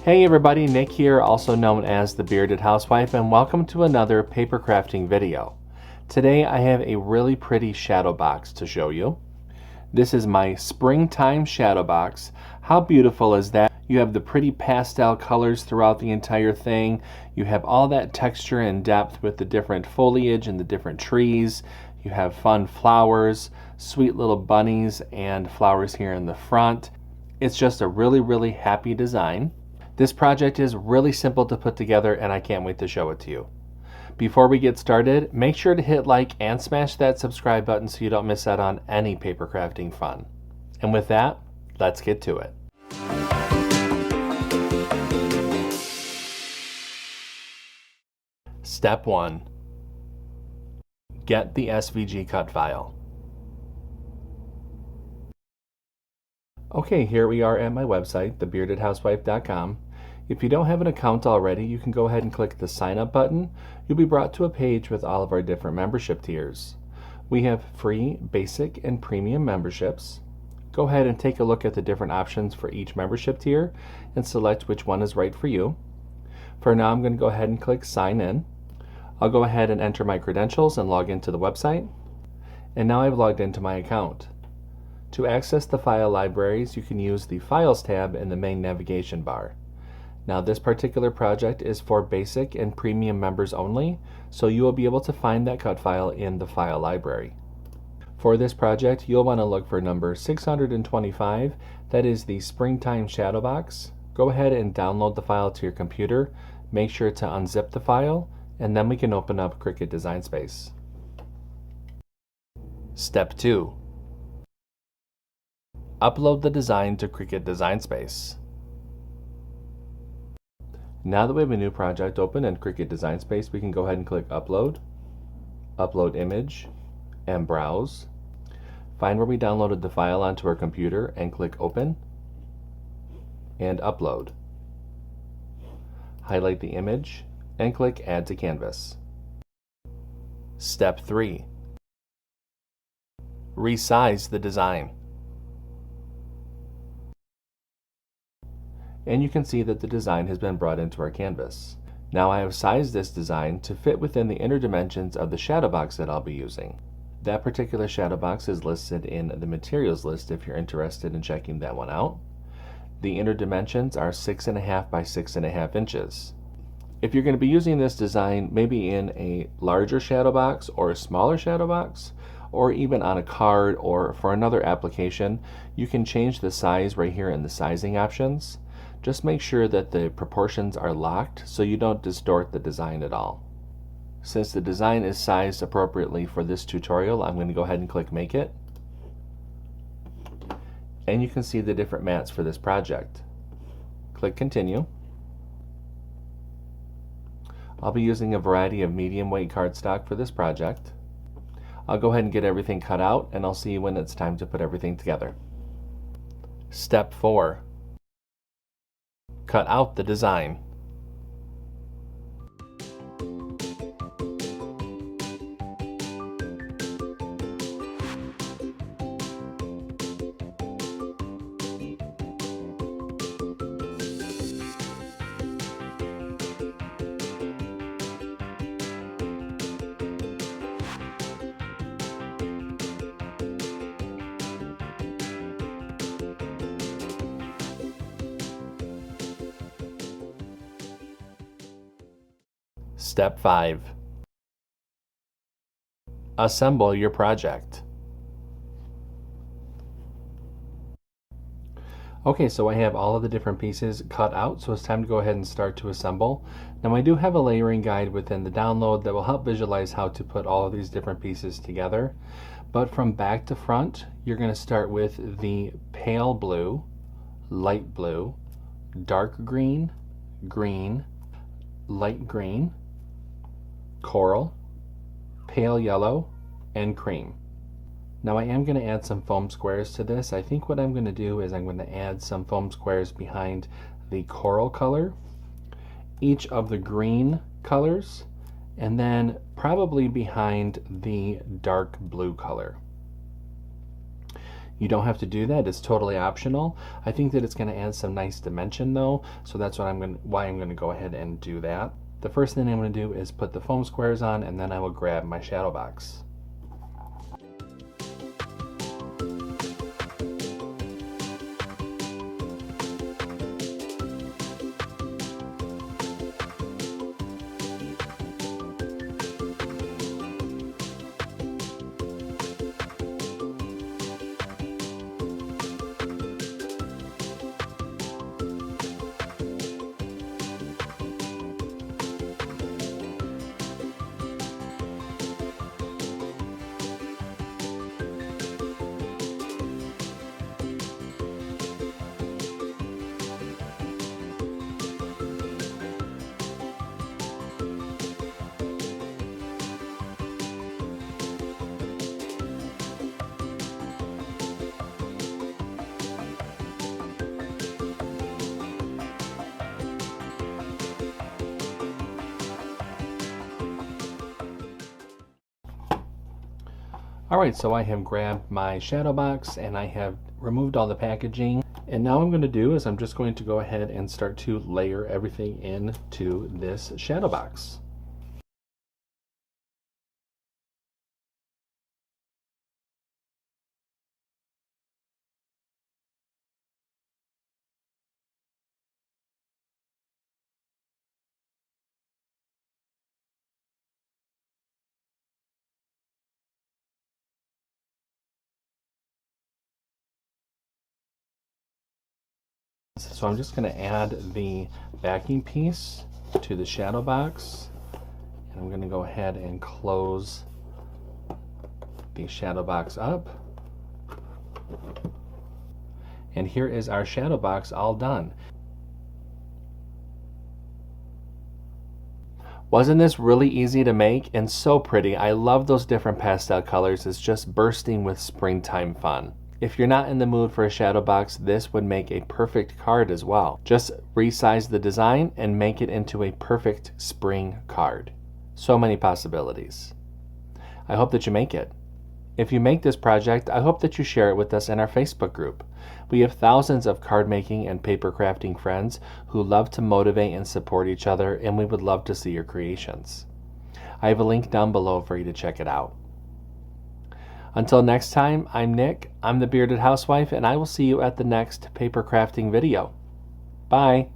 Hey everybody, Nick here, also known as the Bearded Housewife, and welcome to another paper crafting video. Today I have a really pretty shadow box to show you. This is my springtime shadow box. How beautiful is that? You have the pretty pastel colors throughout the entire thing. You have all that texture and depth with the different foliage and the different trees. You have fun flowers, sweet little bunnies, and flowers here in the front. It's just a really happy design. This project is really simple to put together and I can't wait to show it to you. Before we get started, make sure to hit like and smash that subscribe button so you don't miss out on any paper crafting fun. And with that, let's get to it. Step 1. Get the SVG Cut File. Okay, here we are at my website, thebeardedhousewife.com. If you don't have an account already, you can go ahead and click the sign up button. You'll be brought to a page with all of our different membership tiers. We have free, basic, and premium memberships. Go ahead and take a look at the different options for each membership tier and select which one is right for you. For now, I'm going to go ahead and click sign in. I'll go ahead and enter my credentials and log into the website. And now I've logged into my account. To access the file libraries, you can use the Files tab in the main navigation bar. Now this particular project is for basic and premium members only, so you will be able to find that cut file in the file library. For this project, you'll want to look for number 625, that is the Springtime Shadow Box. Go ahead and download the file to your computer, make sure to unzip the file, and then we can open up CRICUT Design Space. Step 2. Upload the design to CRICUT Design Space. Now that we have a new project open in CRICUT Design Space, we can go ahead and click Upload, Upload Image, and Browse. Find where we downloaded the file onto our computer and click Open and Upload. Highlight the image and click Add to Canvas. Step 3. Resize the design. And you can see that the design has been brought into our canvas. Now I have sized this design to fit within the inner dimensions of the shadow box that I'll be using. That particular shadow box is listed in the materials list if you're interested in checking that one out. The inner dimensions are 6.5 by 6.5 inches. If you're going to be using this design maybe in a larger shadow box or a smaller shadow box, or even on a card or for another application, you can change the size right here in the sizing options. Just make sure that the proportions are locked so you don't distort the design at all. Since the design is sized appropriately for this tutorial, I'm going to go ahead and click Make It. And you can see the different mats for this project. Click Continue. I'll be using a variety of medium weight cardstock for this project. I'll go ahead and get everything cut out and I'll see you when it's time to put everything together. Step 4. Cut out the design. Step 5. Assemble your project. Okay, so I have all of the different pieces cut out, so it's time to go ahead and start to assemble. Now I do have a layering guide within the download that will help visualize how to put all of these different pieces together. But from back to front, you're going to start with the pale blue, light blue, dark green, green, light green, coral, pale yellow, and cream. Now I am going to add some foam squares to this. I think what I'm going to do is I'm going to add some foam squares behind the coral color, each of the green colors, and then probably behind the dark blue color. You don't have to do that. It's totally optional. I think that it's going to add some nice dimension though, so that's why I'm going to go ahead and do that. The first thing I'm going to do is put the foam squares on, and then I will grab my shadow box. Alright, so I have grabbed my shadow box and I have removed all the packaging. And now what I'm going to do is I'm just going to go ahead and start to layer everything into this shadow box. So I'm just going to add the backing piece to the shadow box, and I'm going to go ahead and close the shadow box up. And here is our shadow box all done. Wasn't this really easy to make and so pretty? I love those different pastel colors. It's just bursting with springtime fun. If you're not in the mood for a shadow box, this would make a perfect card as well. Just resize the design and make it into a perfect spring card. So many possibilities. I hope that you make it. If you make this project, I hope that you share it with us in our Facebook group. We have thousands of card making and paper crafting friends who love to motivate and support each other, and we would love to see your creations. I have a link down below for you to check it out. Until next time, I'm Nick, I'm the Bearded Housewife, and I will see you at the next paper crafting video. Bye!